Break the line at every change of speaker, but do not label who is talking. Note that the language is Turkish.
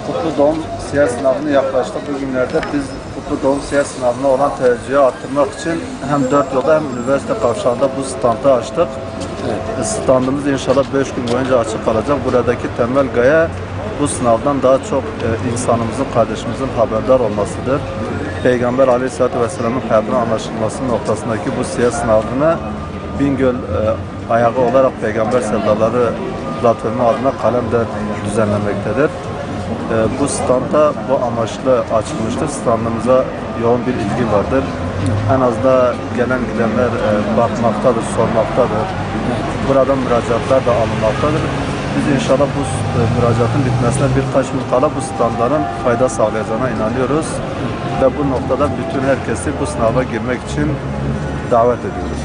Kutlu Doğum Siyer sınavını yaklaştı. Bugünlerde biz Kutlu Doğum Siyer sınavına olan teveccühü arttırmak için hem 4 yolda hem üniversite kavşağında bu standı açtık. Evet. Standımız inşallah 5 gün boyunca açık kalacak. Buradaki temel gaye bu sınavdan daha çok insanımızın, kardeşimizin haberdar olmasıdır. Peygamber Aleyhisselatü Vesselam'ın hayatının anlaşılması noktasındaki bu siyer sınavını Bingöl ayağı olarak Peygamber Sevdaları platformu adına kalemde düzenlenmektedir. Bu standa bu amaçlı açılmıştır. Standımıza yoğun bir ilgi vardır. En az da gelen gidenler bakmaktadır, sormaktadır. Buradan müracaatlar da alınmaktadır. Biz inşallah bu müracaatın bitmesine birkaç gün kala bu standların fayda sağlayacağına inanıyoruz. Ve bu noktada bütün herkesi bu sınava girmek için davet ediyoruz.